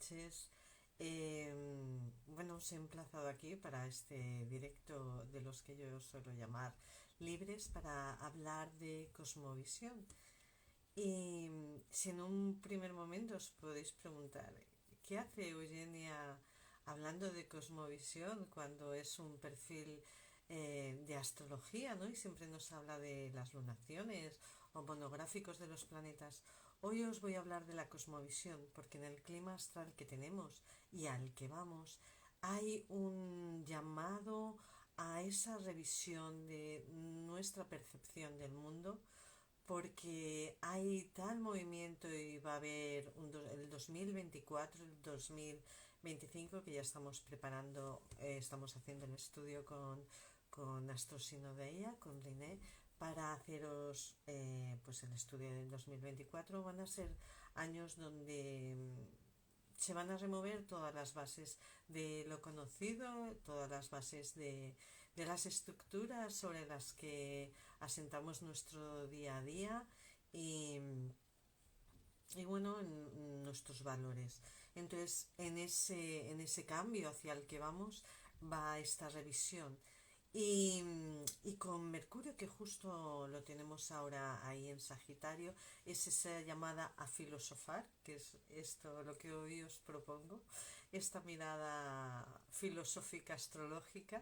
noches. Bueno, os he emplazado aquí para este directo de los que yo suelo llamar libres para hablar de cosmovisión. Y si en un primer momento os podéis preguntar, ¿qué hace Eugenia hablando de cosmovisión cuando es un perfil de astrología, ¿no? Y siempre nos habla de las lunaciones o monográficos de los planetas. Hoy os voy a hablar de la cosmovisión, porque en el clima astral que tenemos y al que vamos, hay un llamado a esa revisión de nuestra percepción del mundo, porque hay tal movimiento y va a haber el 2024, el 2025, que ya estamos preparando, estamos haciendo el estudio con Astrosinodeia, con Riné, para haceros pues el estudio del 2024. Van a ser años donde se van a remover todas las bases de lo conocido, todas las bases de las estructuras sobre las que asentamos nuestro día a día y, y bueno, en nuestros valores. Entonces, en ese cambio hacia el que vamos va esta revisión. Y con Mercurio, que justo lo tenemos ahora ahí en Sagitario, es esa llamada a filosofar, que es esto lo que hoy os propongo, esta mirada filosófica astrológica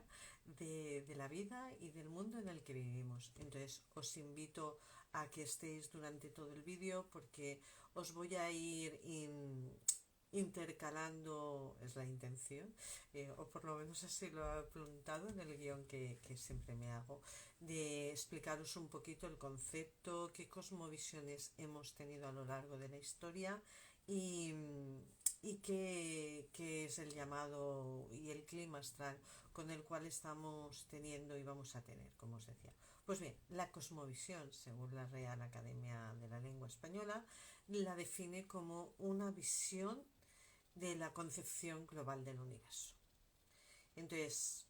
de la vida y del mundo en el que vivimos. Entonces os invito a que estéis durante todo el vídeo, porque os voy a ir intercalando, es la intención, o por lo menos así lo he apuntado en el guión que siempre me hago, de explicaros un poquito el concepto, qué cosmovisiones hemos tenido a lo largo de la historia y, y qué es el llamado y el clima astral con el cual estamos teniendo y vamos a tener, como os decía. Pues bien, la cosmovisión, según la Real Academia de la Lengua Española, la define como una visión de la concepción global del universo. Entonces,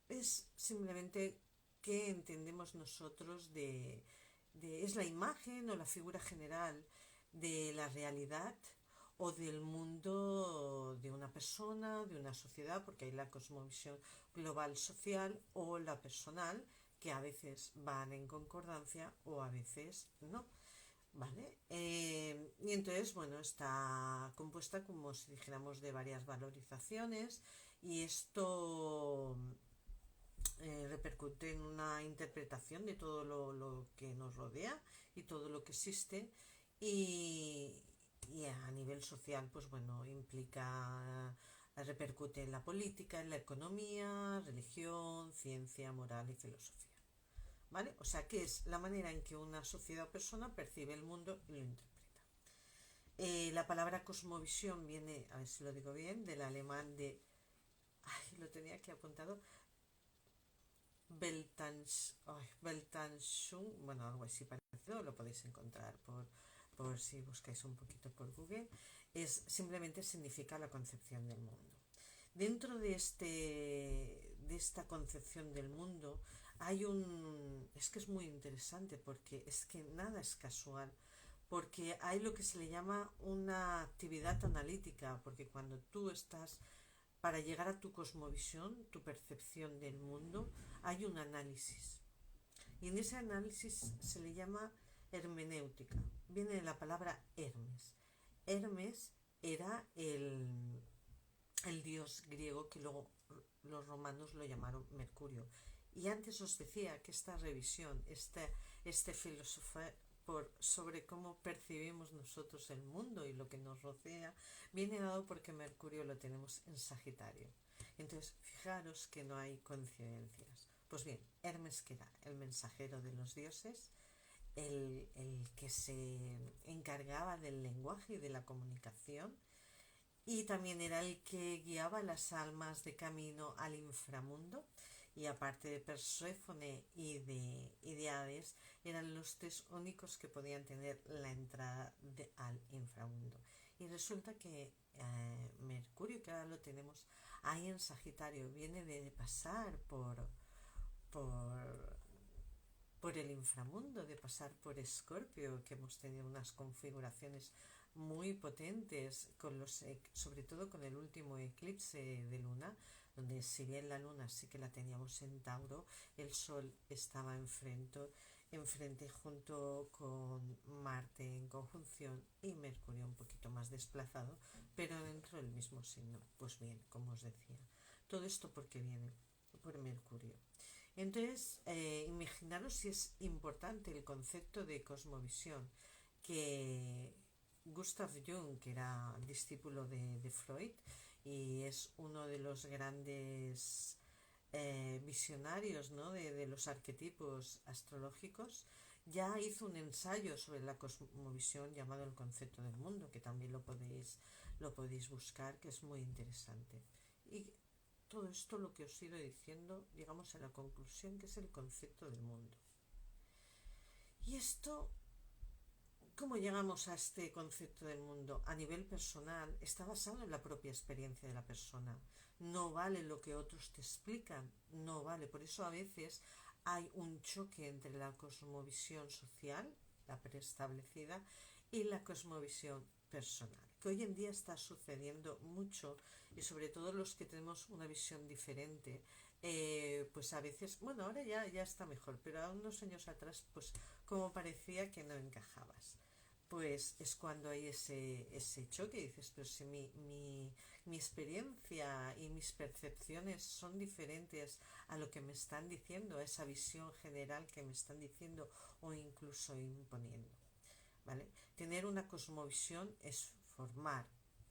es simplemente qué entendemos nosotros es la imagen o la figura general de la realidad o del mundo de una persona, de una sociedad, porque hay la cosmovisión global social o la personal, que a veces van en concordancia o a veces no. ¿Vale? Y entonces, bueno, está compuesta como si dijéramos de varias valorizaciones y esto repercute en una interpretación de todo lo que nos rodea y todo lo que existe y, y a nivel social, pues bueno, implica, repercute en la política, en la economía, religión, ciencia, moral y filosofía. ¿Vale? O sea, que es la manera en que una sociedad o persona percibe el mundo y lo interpreta. La palabra cosmovisión viene, a ver si lo digo bien, del alemán de, ay, lo tenía aquí apuntado, Weltanschauung, bueno, algo así parecido, lo podéis encontrar por si buscáis un poquito por Google, es simplemente significa la concepción del mundo. Dentro de esta concepción del mundo hay es que es muy interesante, porque es que nada es casual, porque hay lo que se le llama una actividad analítica, porque cuando tú estás, para llegar a tu cosmovisión, tu percepción del mundo, hay un análisis. Y en ese análisis se le llama hermenéutica. Viene de la palabra Hermes. Hermes era el dios griego que luego los romanos lo llamaron Mercurio. Y antes os decía que esta revisión, este filosofía sobre cómo percibimos nosotros el mundo y lo que nos rodea, viene dado porque Mercurio lo tenemos en Sagitario. Entonces, fijaros que no hay coincidencias. Pues bien, Hermes, que era el mensajero de los dioses, el que se encargaba del lenguaje y de la comunicación, y también era el que guiaba las almas de camino al inframundo, y aparte de Perséfone y de Hades, eran los tres únicos que podían tener la entrada al inframundo. Y resulta que Mercurio, que ahora lo tenemos ahí en Sagitario, viene de pasar por por el inframundo, de pasar por Escorpio, que hemos tenido unas configuraciones muy potentes, sobre todo con el último eclipse de luna, donde si bien la luna sí que la teníamos en Tauro, el sol estaba enfrente junto con Marte en conjunción y Mercurio un poquito más desplazado, pero dentro del mismo signo. Pues bien, como os decía, todo esto porque viene por Mercurio. Entonces, imaginaros si es importante el concepto de cosmovisión que Gustav Jung, que era discípulo de Freud y es uno de los grandes visionarios, ¿no? de los arquetipos astrológicos, ya hizo un ensayo sobre la cosmovisión llamado El concepto del mundo, que también lo podéis buscar, que es muy interesante. Y todo esto lo que os he ido diciendo, llegamos a la conclusión que es el concepto del mundo. Y esto, ¿cómo llegamos a este concepto del mundo? A nivel personal, está basado en la propia experiencia de la persona. No vale lo que otros te explican, no vale. Por eso a veces hay un choque entre la cosmovisión social, la preestablecida, y la cosmovisión personal, que hoy en día está sucediendo mucho y sobre todo los que tenemos una visión diferente, pues a veces, bueno, ahora ya está mejor, pero a unos años atrás, pues como parecía que no encajabas. Pues es cuando hay ese choque y dices, pero si mi experiencia y mis percepciones son diferentes a lo que me están diciendo, a esa visión general que me están diciendo o incluso imponiendo. ¿Vale? Tener una cosmovisión es formar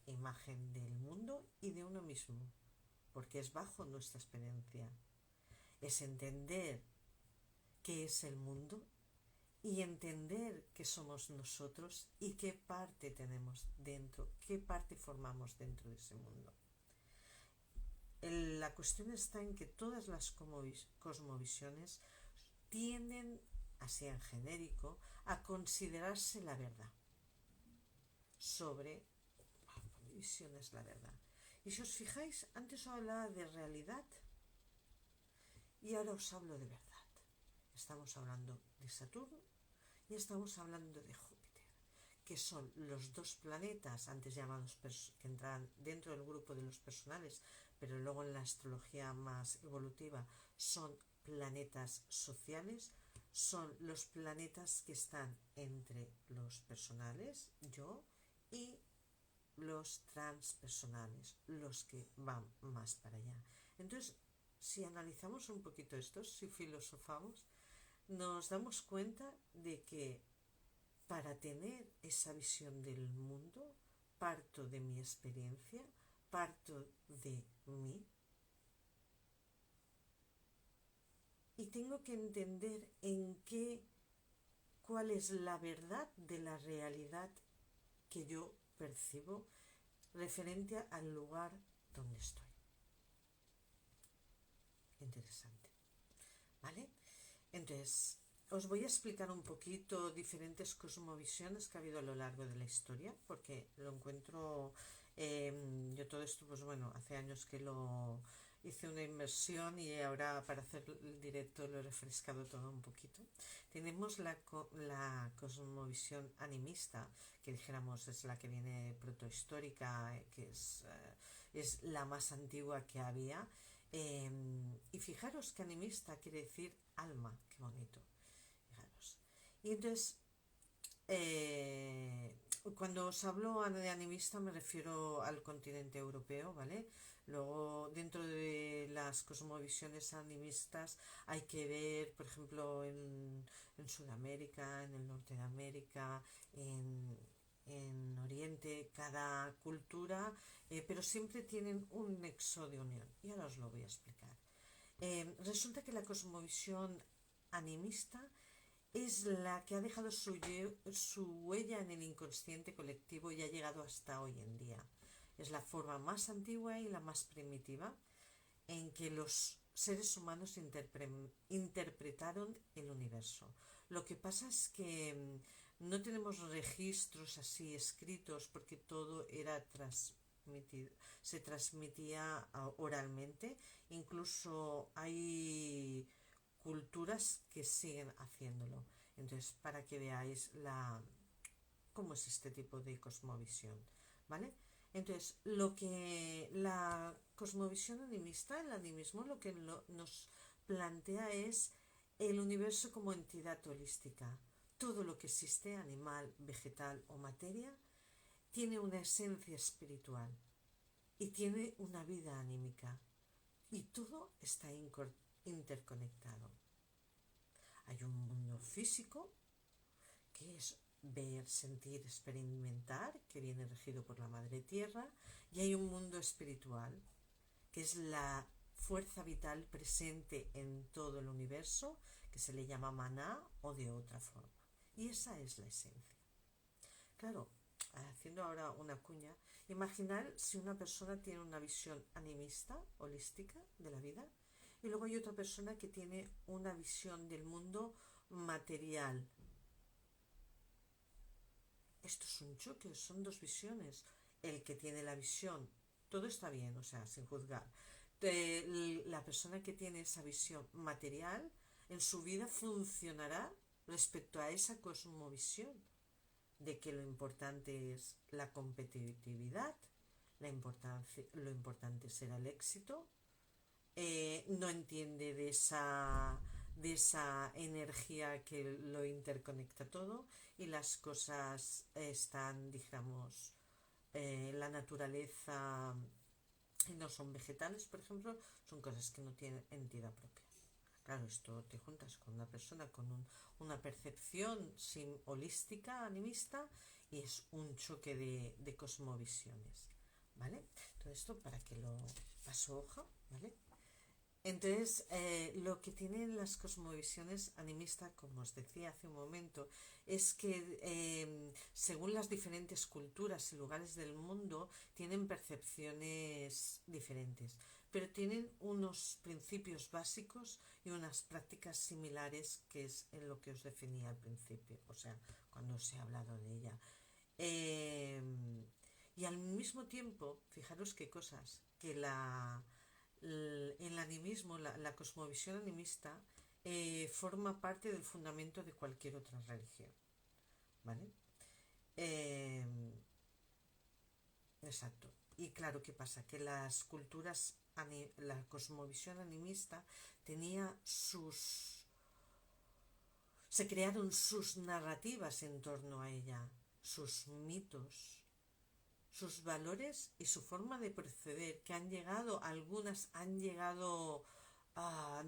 imagen del mundo y de uno mismo, porque es bajo nuestra experiencia. Es entender qué es el mundo y entender qué somos nosotros y qué parte tenemos dentro, qué parte formamos dentro de ese mundo. La cuestión está en que todas las cosmovisiones tienden, así en genérico, a considerarse la verdad sobre mi visión es la verdad. Y si os fijáis, antes os hablaba de realidad y ahora os hablo de verdad. Estamos hablando de Saturno y estamos hablando de Júpiter, que son los dos planetas antes llamados que entran dentro del grupo de los personales, pero luego en la astrología más evolutiva son planetas sociales, son los planetas que están entre los personales, yo, y los transpersonales, los que van más para allá. Entonces, si analizamos un poquito esto, si filosofamos, nos damos cuenta de que para tener esa visión del mundo, parto de mi experiencia, parto de mí, y tengo que entender cuál es la verdad de la realidad que yo percibo referente al lugar donde estoy. Interesante. ¿Vale? Entonces, os voy a explicar un poquito diferentes cosmovisiones que ha habido a lo largo de la historia, porque lo encuentro, yo todo esto, pues bueno, hace años que lo hice una inmersión y ahora para hacer el directo lo he refrescado todo un poquito. Tenemos la cosmovisión animista, que dijéramos es la que viene protohistórica, que es la más antigua que había. Y fijaros que animista quiere decir alma, qué bonito. Fijaros. Y entonces, cuando os hablo de animista me refiero al continente europeo, ¿vale? Luego, dentro de las cosmovisiones animistas hay que ver, por ejemplo, en Sudamérica, en el norte de América, en Oriente, cada cultura, pero siempre tienen un nexo de unión. Y ahora os lo voy a explicar. Resulta que la cosmovisión animista es la que ha dejado su huella en el inconsciente colectivo y ha llegado hasta hoy en día. Es la forma más antigua y la más primitiva en que los seres humanos interpretaron el universo. Lo que pasa es que no tenemos registros así escritos porque todo era se transmitía oralmente. Incluso hay culturas que siguen haciéndolo. Entonces, para que veáis cómo es este tipo de cosmovisión, ¿vale? Entonces, lo que la cosmovisión animista, el animismo, lo que nos plantea es el universo como entidad holística. Todo lo que existe, animal, vegetal o materia, tiene una esencia espiritual y tiene una vida anímica. Y todo está interconectado. Hay un mundo físico, que es ver, sentir, experimentar, que viene regido por la Madre Tierra, y hay un mundo espiritual, que es la fuerza vital presente en todo el universo, que se le llama maná o de otra forma. Y esa es la esencia. Claro, haciendo ahora una cuña, imaginar si una persona tiene una visión animista, holística de la vida, y luego hay otra persona que tiene una visión del mundo material. Esto es un choque, son dos visiones. El que tiene la visión, todo está bien, o sea, sin juzgar. La persona que tiene esa visión material en su vida funcionará respecto a esa cosmovisión de que lo importante es la competitividad, lo importante será el éxito, no entiende de esa energía que lo interconecta todo y las cosas están, digamos, la naturaleza y no son vegetales, por ejemplo, son cosas que no tienen entidad propia. Claro, esto te juntas con una persona con una percepción holística, animista, y es un choque de cosmovisiones, ¿vale? Todo esto para que lo paso hoja, ¿vale? Entonces, lo que tienen las cosmovisiones animistas, como os decía hace un momento, es que según las diferentes culturas y lugares del mundo tienen percepciones diferentes, pero tienen unos principios básicos y unas prácticas similares, que es en lo que os definía al principio, o sea, cuando os he hablado de ella. Y al mismo tiempo, fijaros qué cosas, que el animismo, la cosmovisión animista, forma parte del fundamento de cualquier otra religión, ¿vale? Exacto. Y claro, ¿qué pasa? Que las culturas, la cosmovisión animista tenía se crearon sus narrativas en torno a ella, sus mitos, sus valores y su forma de proceder, que algunas han llegado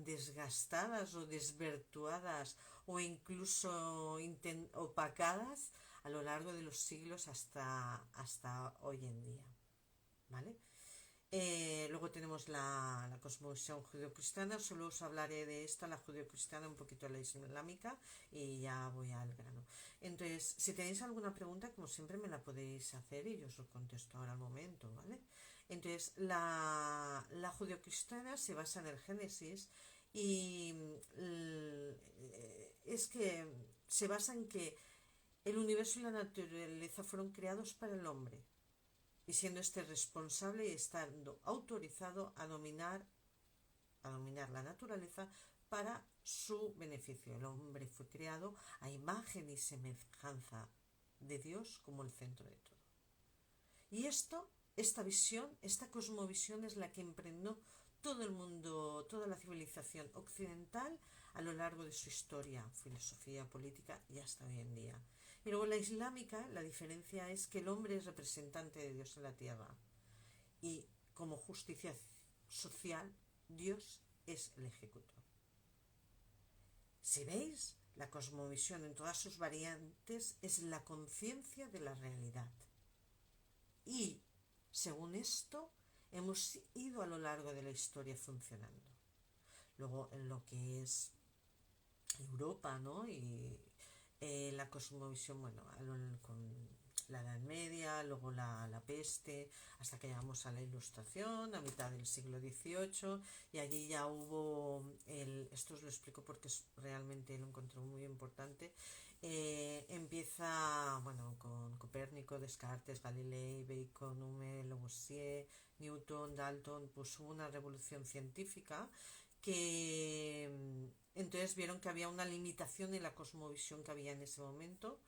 desgastadas o desvirtuadas o incluso opacadas a lo largo de los siglos hasta hoy en día, ¿vale? Luego tenemos la cosmovisión judeocristiana, solo os hablaré de esta, la judeocristiana, un poquito la islámica, y ya voy al grano. Entonces, si tenéis alguna pregunta, como siempre me la podéis hacer y yo os lo contesto ahora al momento, ¿vale? Entonces, la judeocristiana se basa en el Génesis y es que se basa en que el universo y la naturaleza fueron creados para el hombre, y siendo este responsable y estando autorizado a dominar la naturaleza para su beneficio. El hombre fue creado a imagen y semejanza de Dios como el centro de todo. Y esta visión, esta cosmovisión es la que impregnó todo el mundo, toda la civilización occidental a lo largo de su historia, filosofía, política y hasta hoy en día. Y luego la islámica, la diferencia es que el hombre es representante de Dios en la tierra y como justicia social, Dios es el ejecutor. Si veis, la cosmovisión en todas sus variantes es la conciencia de la realidad. Y, según esto, hemos ido a lo largo de la historia funcionando. Luego, en lo que es Europa, ¿no? Y la cosmovisión, bueno, con la Edad Media, luego la peste, hasta que llegamos a la Ilustración, a mitad del siglo XVIII, y allí ya hubo, esto os lo explico porque realmente lo encontré muy importante, empieza, bueno, con Copérnico, Descartes, Galilei, Bacon, Hume, Lavoisier, Newton, Dalton, pues hubo una revolución científica que entonces vieron que había una limitación en la cosmovisión que había en ese momento,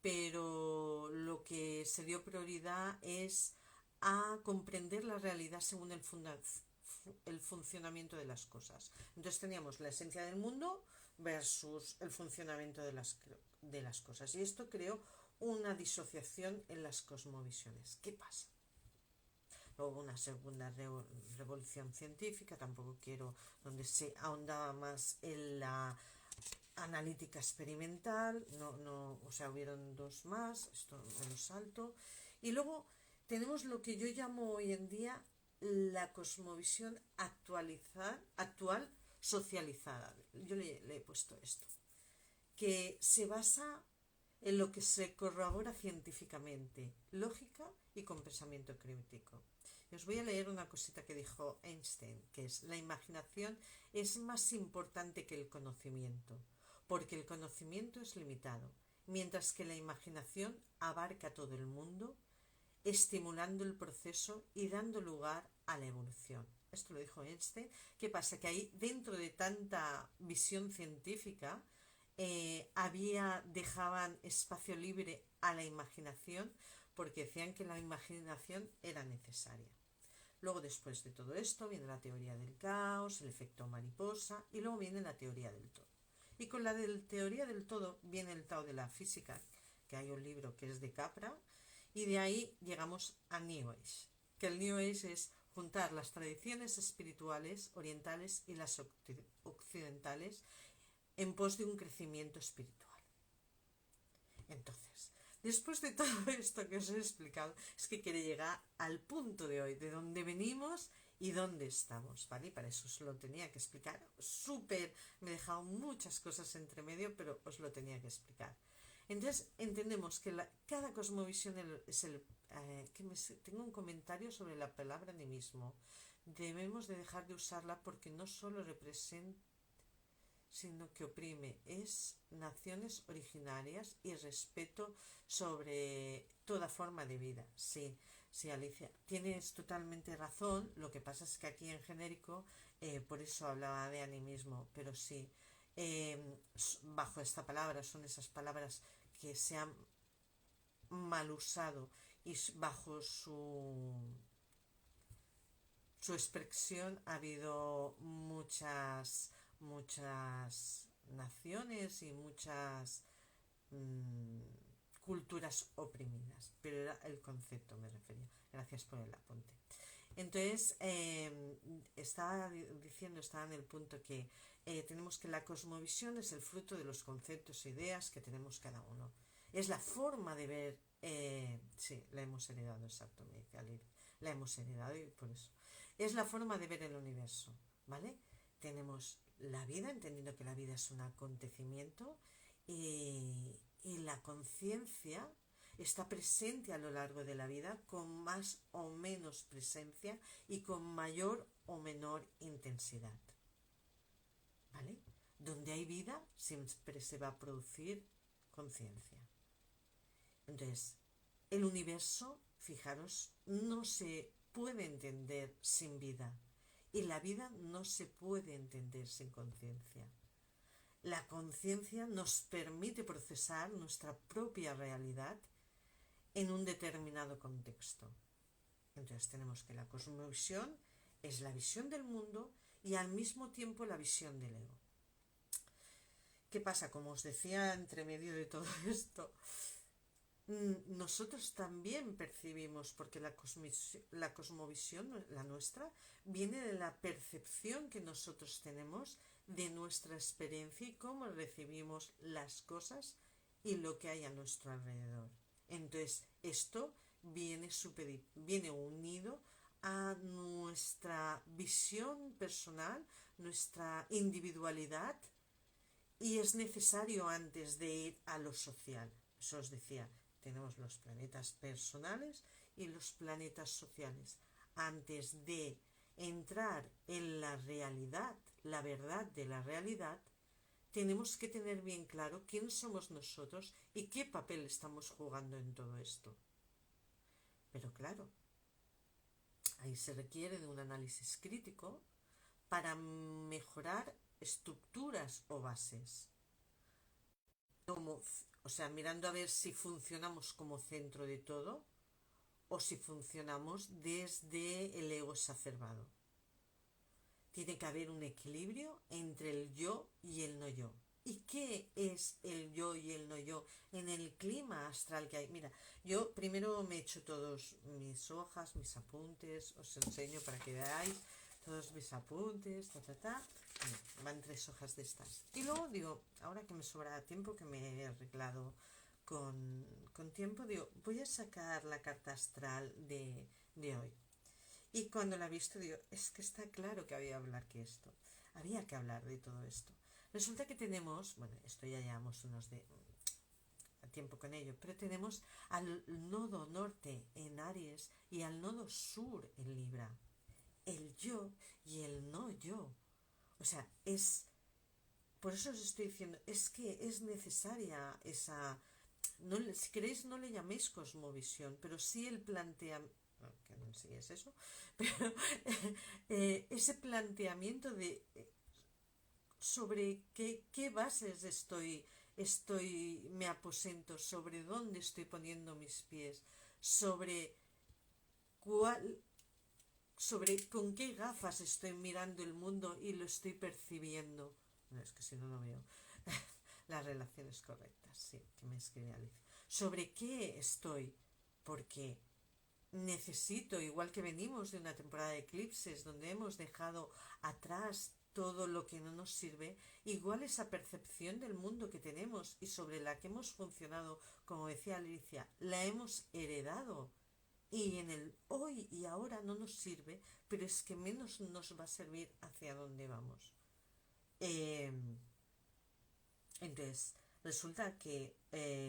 pero lo que se dio prioridad es a comprender la realidad según el funcionamiento de las cosas. Entonces teníamos la esencia del mundo versus el funcionamiento de las cosas. Y esto creó una disociación en las cosmovisiones. ¿Qué pasa? Luego una segunda revolución científica, tampoco quiero, donde se ahondaba más en la analítica experimental, o sea, hubieron dos más, esto me lo salto. Y luego tenemos lo que yo llamo hoy en día la cosmovisión actual socializada. Yo le he puesto esto, que se basa en lo que se corrobora científicamente, lógica y con pensamiento crítico. Y os voy a leer una cosita que dijo Einstein, que es: la imaginación es más importante que el conocimiento, porque el conocimiento es limitado, mientras que la imaginación abarca todo el mundo, estimulando el proceso y dando lugar a la evolución. Esto lo dijo Einstein. ¿Qué pasa? Que ahí, dentro de tanta visión científica, dejaban espacio libre a la imaginación, porque decían que la imaginación era necesaria. Luego, después de todo esto, viene la teoría del caos, el efecto mariposa, y luego viene la teoría del todo. Y con la teoría del todo viene el Tao de la física, que hay un libro que es de Capra, y de ahí llegamos a New Age, que el New Age es juntar las tradiciones espirituales orientales y las occidentales en pos de un crecimiento espiritual. Entonces, después de todo esto que os he explicado, es que quiero llegar al punto de hoy, de dónde venimos y dónde estamos, ¿vale? Y para eso os lo tenía que explicar. Me he dejado muchas cosas entre medio, pero os lo tenía que explicar. Entonces, entendemos que cada cosmovisión es tengo un comentario sobre la palabra animismo. Debemos de dejar de usarla porque no solo representa, sino que oprime. Es naciones originarias y respeto sobre toda forma de vida. Sí, sí, Alicia, tienes totalmente razón. Lo que pasa es que aquí en genérico, por eso hablaba de animismo, pero sí, bajo esta palabra son esas palabras que se han mal usado y bajo su expresión ha habido muchas naciones y muchas culturas oprimidas, pero era el concepto, me refería. Gracias por el apunte. Entonces, estaba en el punto que tenemos que la cosmovisión es el fruto de los conceptos e ideas que tenemos cada uno. Es la forma de ver, sí, la hemos heredado, exacto, me dice Alir, la hemos heredado y por eso. Es la forma de ver el universo, ¿vale? Tenemos la vida, entendiendo que la vida es un acontecimiento, y la conciencia está presente a lo largo de la vida con más o menos presencia y con mayor o menor intensidad, ¿vale? Donde hay vida siempre se va a producir conciencia. Entonces, el universo, fijaros, no se puede entender sin vida y la vida no se puede entender sin conciencia. La conciencia nos permite procesar nuestra propia realidad en un determinado contexto. Entonces tenemos que la cosmovisión es la visión del mundo y al mismo tiempo la visión del ego. ¿Qué pasa? Como os decía entre medio de todo esto, nosotros también percibimos, porque la cosmovisión, la nuestra, viene de la percepción que nosotros tenemos de nuestra experiencia y cómo recibimos las cosas y lo que hay a nuestro alrededor. Entonces, esto viene unido a nuestra visión personal, nuestra individualidad, y es necesario antes de ir a lo social. Eso os decía, tenemos los planetas personales y los planetas sociales. Antes de entrar en la realidad, la verdad de la realidad, tenemos que tener bien claro quién somos nosotros y qué papel estamos jugando en todo esto. Pero claro, ahí se requiere de un análisis crítico para mejorar estructuras o bases. O sea, mirando a ver si funcionamos como centro de todo o si funcionamos desde el ego exacerbado. Tiene que haber un equilibrio entre el yo y el no yo. ¿Y qué es el yo y el no yo en el clima astral que hay? Mira, yo primero me he hecho todos mis hojas, mis apuntes, os enseño para que veáis todos mis apuntes, van 3 hojas de estas. Y luego digo, ahora que me sobra tiempo, que me he arreglado con tiempo, digo, voy a sacar la carta astral de hoy. Y cuando la he visto, digo, es que está claro que había que hablar de todo esto. Resulta que tenemos, bueno, esto ya llevamos unos de tiempo con ello, pero tenemos al nodo norte en Aries y al nodo sur en Libra. El yo y el no yo. O sea, por eso os estoy diciendo, es que es necesaria esa, no, si queréis no le llaméis cosmovisión, pero sí el planteamiento, que no sé si es eso, pero ese planteamiento de sobre qué bases me aposento, sobre dónde estoy poniendo mis pies, sobre cuál, sobre con qué gafas estoy mirando el mundo y lo estoy percibiendo. No, es que si no, no veo las relaciones correctas, sí, que me escribe Alicia. Sobre qué estoy, porque necesito, igual que venimos de una temporada de eclipses donde hemos dejado atrás todo lo que no nos sirve, igual esa percepción del mundo que tenemos y sobre la que hemos funcionado, como decía Alicia, la hemos heredado y en el hoy y ahora no nos sirve, pero es que menos nos va a servir hacia dónde vamos. Eh, entonces, resulta que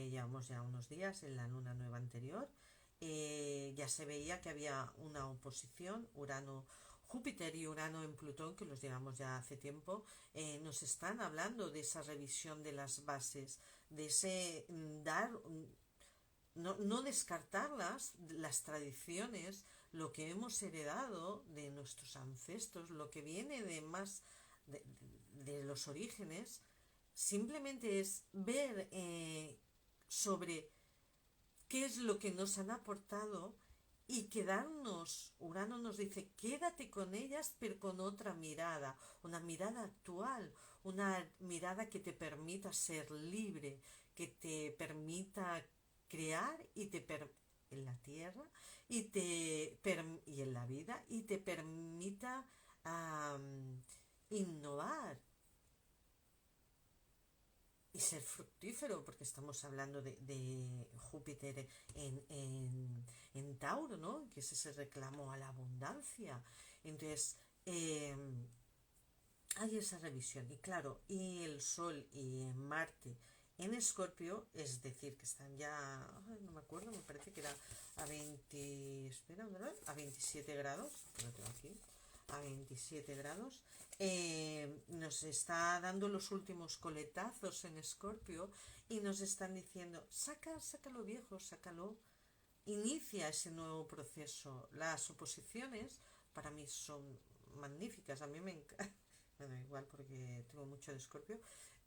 llevamos ya unos días en la luna nueva anterior, ya se veía que había una oposición, Júpiter y Urano en Plutón, que los llevamos ya hace tiempo, nos están hablando de esa revisión de las bases, de ese no descartar las tradiciones, lo que hemos heredado de nuestros ancestros, lo que viene de más de los orígenes, simplemente es ver sobre qué es lo que nos han aportado y quedarnos. Urano nos dice, quédate con ellas, pero con otra mirada, una mirada actual, una mirada que te permita ser libre, que te permita crear en la tierra y en la vida y te permita innovar y ser fructífero, porque estamos hablando de Júpiter en Tauro, ¿no? Que es ese reclamo a la abundancia. Entonces, hay esa revisión. Y claro, y el Sol y Marte en Escorpio, es decir, que están ya, no me acuerdo, me parece que era a 20, espera, ¿verdad? A 27 grados, lo tengo aquí, a 27 grados, nos está dando los últimos coletazos en Escorpio y nos están diciendo, sácalo viejo, sácalo, inicia ese nuevo proceso. Las oposiciones para mí son magníficas, a mí me encanta, bueno, igual porque tengo mucho de Escorpio,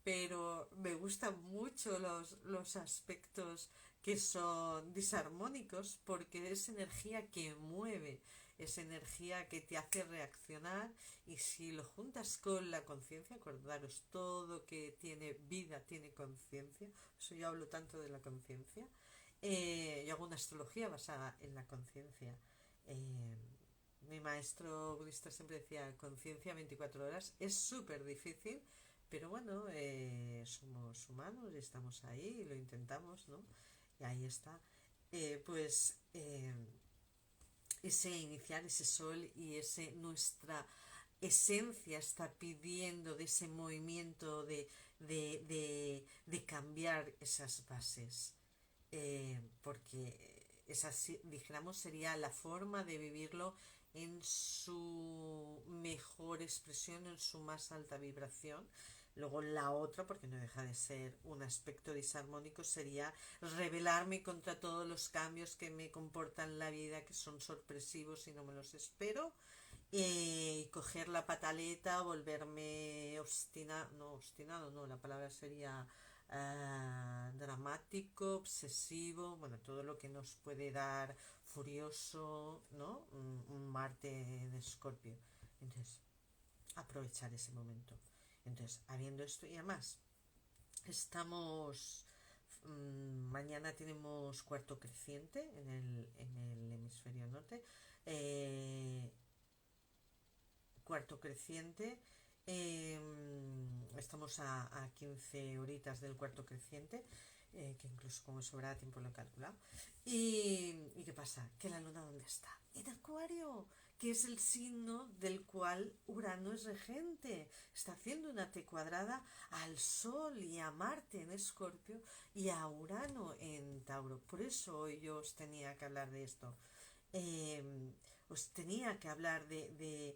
pero me gustan mucho los aspectos que son disarmónicos porque es energía que mueve, es energía que te hace reaccionar y si lo juntas con la conciencia, acordaros, todo que tiene vida tiene conciencia, eso yo hablo tanto de la conciencia, yo hago una astrología basada en la conciencia. Mi maestro budista siempre decía conciencia 24 horas, es súper difícil, pero bueno, somos humanos y estamos ahí y lo intentamos, ¿no? Y ahí está. Pues ese iniciar, ese sol y nuestra esencia está pidiendo de ese movimiento de cambiar esas bases. Porque esa, dijéramos, sería la forma de vivirlo en su mejor expresión, en su más alta vibración. Luego la otra, porque no deja de ser un aspecto disarmónico, sería rebelarme contra todos los cambios que me comportan la vida, que son sorpresivos y no me los espero, y coger la pataleta, volverme obstinado, no, la palabra sería dramático, obsesivo, bueno, todo lo que nos puede dar furioso, ¿no? Un Marte de Escorpio. Entonces, aprovechar ese momento. Entonces, habiendo esto y además, estamos... mañana tenemos cuarto creciente en el hemisferio norte. Eh, cuarto creciente. Estamos a 15 horitas del cuarto creciente, que incluso como sobra tiempo lo he calculado. ¿Y qué pasa? ¿Que la luna dónde está? En Acuario, que es el signo del cual Urano es regente. Está haciendo una T cuadrada al Sol y a Marte en Escorpio y a Urano en Tauro. Por eso hoy yo os tenía que hablar de esto. Os tenía que hablar de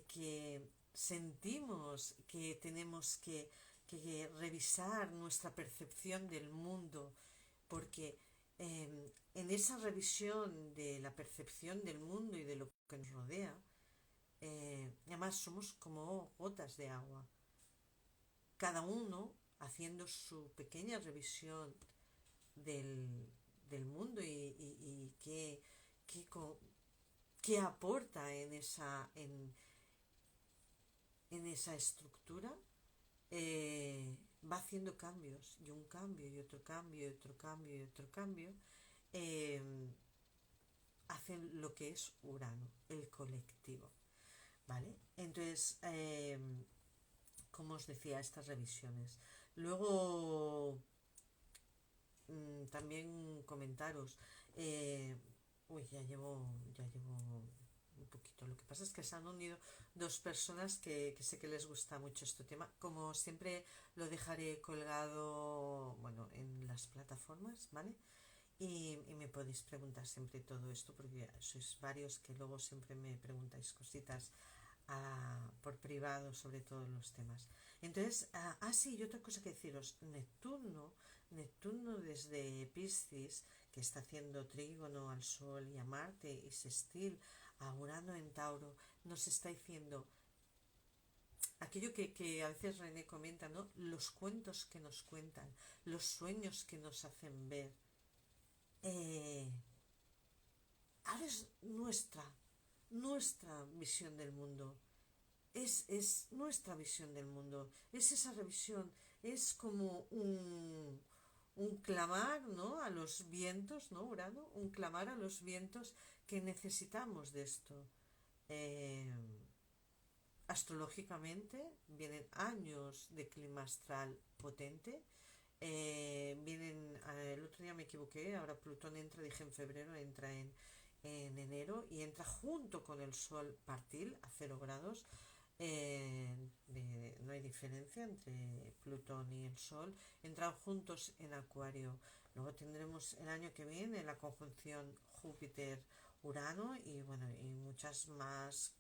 que sentimos que tenemos que revisar nuestra percepción del mundo, porque en esa revisión de la percepción del mundo y de lo que nos rodea, además somos como gotas de agua, cada uno haciendo su pequeña revisión del mundo y qué aporta en esa estructura, va haciendo cambios, y un cambio, y otro cambio, y otro cambio, y otro cambio, eh, hacen lo que es Urano, el colectivo, ¿vale? Entonces, como os decía, estas revisiones. Luego, también comentaros, ya llevo un poquito. Lo que pasa es que se han unido dos personas que sé que les gusta mucho este tema. Como siempre lo dejaré colgado, bueno, en las plataformas, ¿vale? Y me podéis preguntar siempre todo esto porque sois varios que luego siempre me preguntáis cositas por privado sobre todos los temas. Entonces, sí, y otra cosa que deciros, Neptuno desde Piscis, que está haciendo trígono al Sol y a Marte y sextil a Urano en Tauro, nos está diciendo aquello que a veces René comenta, ¿no? Los cuentos que nos cuentan, los sueños que nos hacen ver. Ahora es nuestra visión del mundo. Es nuestra visión del mundo, es esa revisión, es como un clamar, ¿no? A los vientos, ¿no, Urano? Un clamar a los vientos que necesitamos de esto. Eh, Astrológicamente vienen años de clima astral potente. El otro día me equivoqué, ahora Plutón entra, dije en febrero, entra en enero y entra junto con el Sol partil a 0 grados. No hay diferencia entre Plutón y el Sol, entran juntos en Acuario. Luego tendremos el año que viene la conjunción Júpiter-Urano y bueno, y muchas más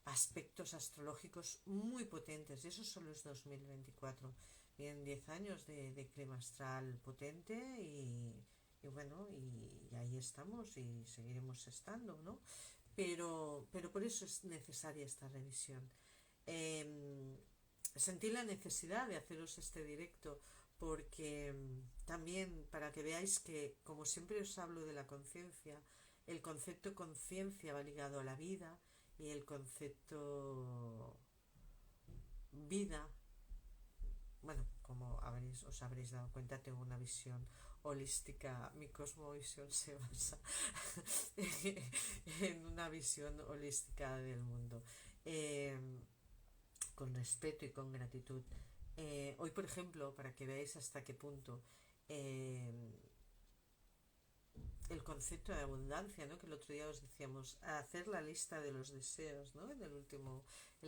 aspectos astrológicos muy potentes, y eso solo es 2024. Vienen 10 años de clima astral potente y bueno, y ahí estamos y seguiremos estando, ¿no? Pero por eso es necesaria esta revisión. Sentí la necesidad de haceros este directo porque también para que veáis que, como siempre os hablo de la conciencia, el concepto conciencia va ligado a la vida y el concepto vida, bueno, como os habréis dado cuenta, tengo una visión holística, mi cosmovisión se basa en una visión holística del mundo, eh, con respeto y con gratitud. Hoy, por ejemplo, para que veáis hasta qué punto el concepto de abundancia, ¿no? Que el otro día os decíamos, hacer la lista de los deseos, ¿no? En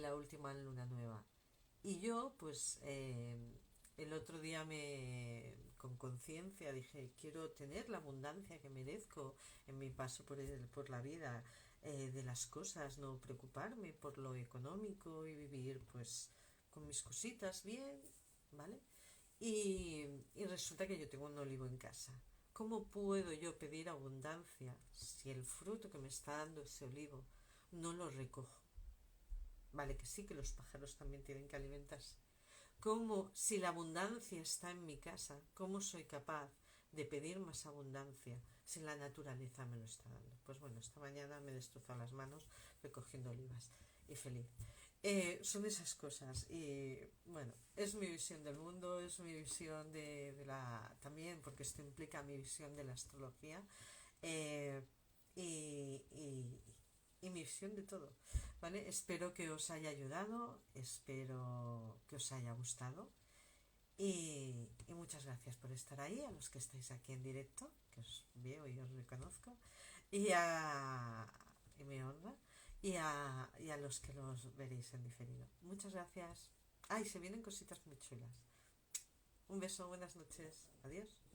la última luna nueva. Y yo, pues, el otro día con conciencia dije, quiero tener la abundancia que merezco en mi paso por la vida, de las cosas, no preocuparme por lo económico y vivir, pues, con mis cositas bien, ¿vale? Y resulta que yo tengo un olivo en casa. ¿Cómo puedo yo pedir abundancia si el fruto que me está dando ese olivo no lo recojo? Vale, que sí, que los pájaros también tienen que alimentarse. cómo, si la abundancia está en mi casa, cómo soy capaz de pedir más abundancia si la naturaleza me lo está dando. Pues bueno, esta mañana me he destrozado las manos recogiendo olivas y feliz. Son esas cosas y bueno, es mi visión del mundo, es mi visión de la también, porque esto implica mi visión de la astrología, eh, y, y, y mi visión de todo, ¿vale? Espero que os haya ayudado, espero que os haya gustado y muchas gracias por estar ahí, a los que estáis aquí en directo, que os veo y os reconozco, y me honra, y a los que los veréis en diferido. Muchas gracias. Ay, se vienen cositas muy chulas. Un beso, buenas noches. Adiós.